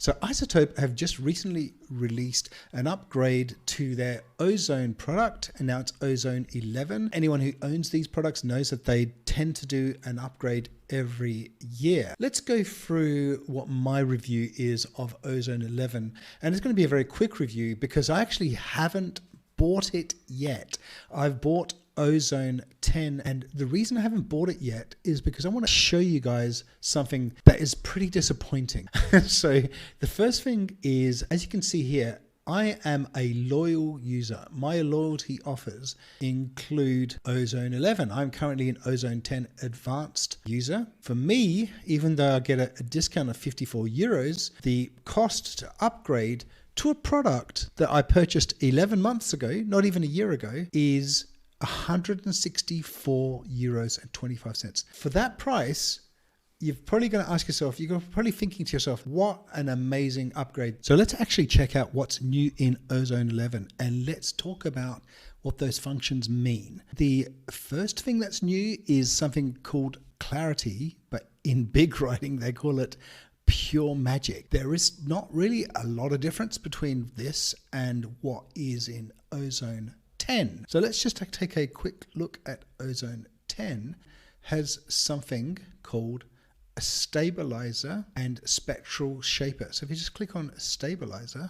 So iZotope have just recently released an upgrade to their Ozone product, and now it's Ozone 11. Anyone who owns these products knows that they tend to do an upgrade every year. Let's go through what my review is of Ozone 11. And it's going to be a very quick review because I actually haven't bought it yet. I've bought Ozone 10, and the reason I haven't bought it yet is because I want to show you guys something that is pretty disappointing. So the first thing is, as you can see here, I am a loyal user. My loyalty offers include Ozone 11. I'm currently an Ozone 10 advanced user. For me, even though I get a discount of 54 euros, the cost to upgrade to a product that I purchased 11 months ago, not even a year ago, is 164 euros and 25 cents. For that price, you're probably going to ask yourself, you're probably thinking to yourself, what an amazing upgrade. So let's actually check out what's new in Ozone 11, and let's talk about what those functions mean. The first thing that's new is something called clarity, but in big writing, they call it pure magic. There is not really a lot of difference between this and what is in Ozone 10. So let's just take a quick look at Ozone 10. Has something called a stabilizer and spectral shaper. So if you just click on stabilizer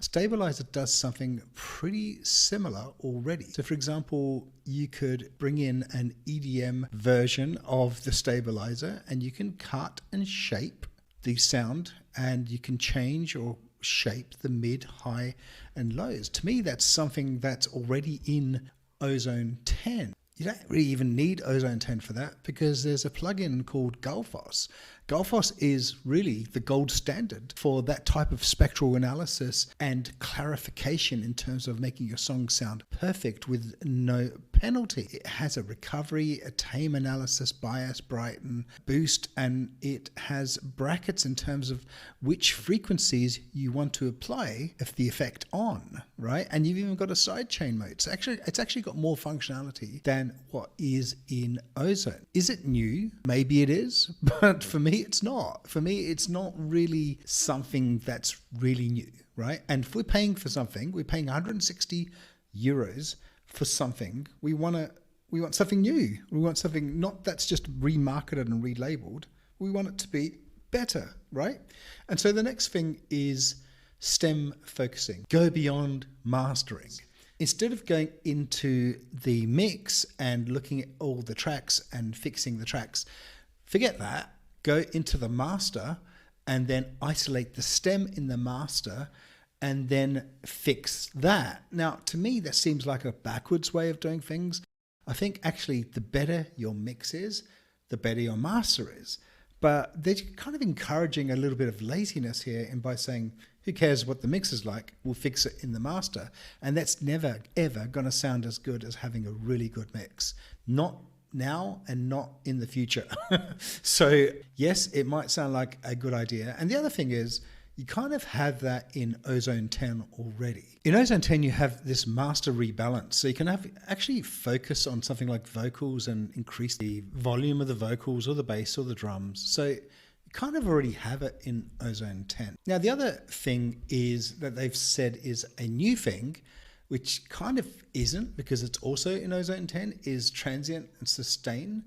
does something pretty similar already. So for example, you could bring in an EDM version of the stabilizer and you can cut and shape the sound, and you can change or shape the mid, high and lows. To me, that's something that's already in Ozone 10. You don't really even need Ozone 10 for that because there's a plugin called Gullfoss. Gullfoss is really the gold standard for that type of spectral analysis and clarification in terms of making your song sound perfect with no penalty. It has a recovery, a tame analysis, bias, brighten, boost, and it has brackets in terms of which frequencies you want to apply if the effect on, right? And you've even got a sidechain mode. So it's actually got more functionality than what is in Ozone. Is it new? Maybe it is, but for me, it's not. For me, it's not really something that's really new, right? And if we're paying for something, we're paying 160 euros for something. We want something new. We want something not that's just remarketed and relabeled. We want it to be better, right? And so the next thing is stem focusing. Go beyond mastering. Instead of going into the mix and looking at all the tracks and fixing the tracks, forget that. Go into the master and then isolate the stem in the master and then fix that. Now, to me, that seems like a backwards way of doing things. I think actually the better your mix is, the better your master is. But they're kind of encouraging a little bit of laziness here and by saying, who cares what the mix is like? We'll fix it in the master. And that's never, ever going to sound as good as having a really good mix. Not now and not in the future. So yes, it might sound like a good idea. And the other thing is, you kind of have that in Ozone 10 already. In Ozone 10, you have this master rebalance. So you can actually focus on something like vocals and increase the volume of the vocals or the bass or the drums. So you kind of already have it in Ozone 10. Now, the other thing is that they've said is a new thing, which kind of isn't because it's also in Ozone 10, is Transient and Sustain.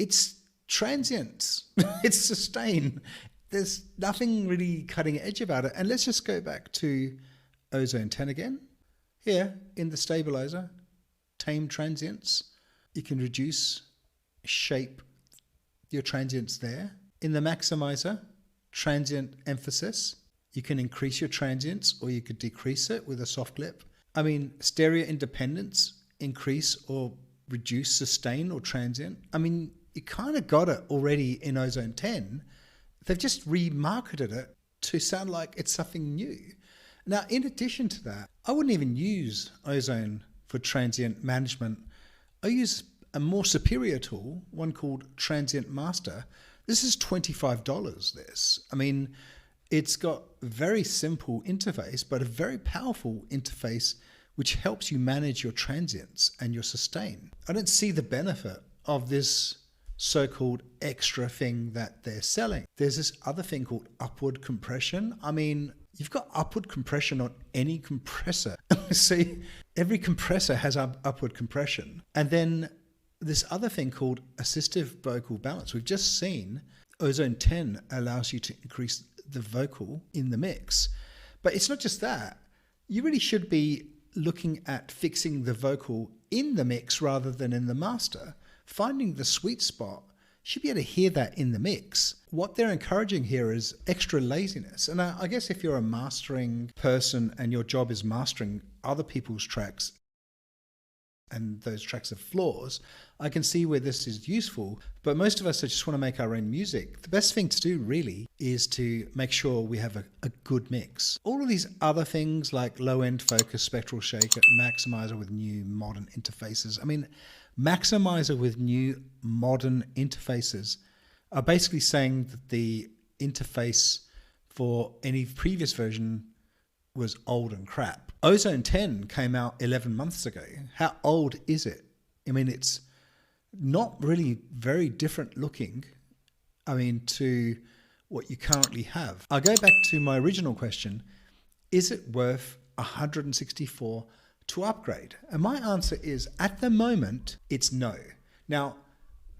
It's transient. It's sustain. There's nothing really cutting edge about it. And let's just go back to Ozone 10 again. Here in the stabilizer, tame transients. You can reduce, shape your transients there. In the maximizer, transient emphasis. You can increase your transients or you could decrease it with a soft clip. I mean, stereo independence, increase or reduce sustain or transient. I mean, you kind of got it already in Ozone 10. They've just remarketed it to sound like it's something new. Now, in addition to that, I wouldn't even use Ozone for transient management. I use a more superior tool, one called Transient Master. This is $25, this. I mean, it's got a very simple interface, but a very powerful interface which helps you manage your transients and your sustain. I don't see the benefit of this so-called extra thing that they're selling. There's this other thing called upward compression. I mean, you've got upward compression on any compressor. See, every compressor has upward compression. And then this other thing called assistive vocal balance. We've just seen Ozone 10 allows you to increase the vocal in the mix. But it's not just that. You really should be looking at fixing the vocal in the mix rather than in the master. Finding the sweet spot, you should be able to hear that in the mix. What they're encouraging here is extra laziness. And I guess if you're a mastering person and your job is mastering other people's tracks, and those tracks have flaws, I can see where this is useful. But most of us that just want to make our own music, the best thing to do really is to make sure we have a good mix. All of these other things like low-end focus, spectral shaker, maximizer with new modern interfaces. I mean, maximizer with new modern interfaces are basically saying that the interface for any previous version was old and crap. Ozone 10 came out 11 months ago. How old is it? I mean, it's not really very different looking, to what you currently have. I'll go back to my original question. Is it worth $164 to upgrade? And my answer is, at the moment, it's no. Now,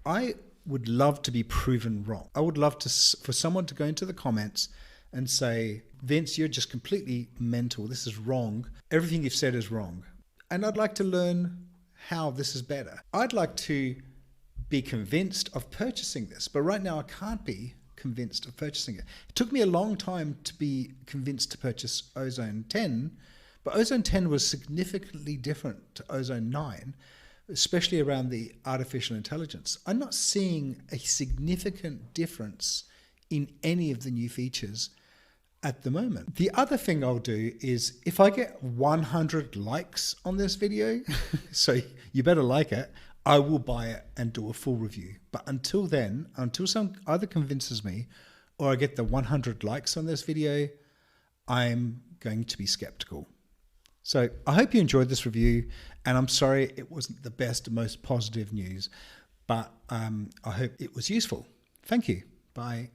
I would love to be proven wrong. I would love for someone to go into the comments and say, Vince, you're just completely mental. This is wrong. Everything you've said is wrong. And I'd like to learn how this is better. I'd like to be convinced of purchasing this, but right now I can't be convinced of purchasing it. It took me a long time to be convinced to purchase Ozone 10, but Ozone 10 was significantly different to Ozone 9, especially around the artificial intelligence. I'm not seeing a significant difference in any of the new features at the moment. The other thing I'll do is, if I get 100 likes on this video, so you better like it, I will buy it and do a full review. But until then, until someone either convinces me or I get the 100 likes on this video, I'm going to be skeptical. So I hope you enjoyed this review, and I'm sorry it wasn't the best, most positive news, but I hope it was useful. Thank you. Bye.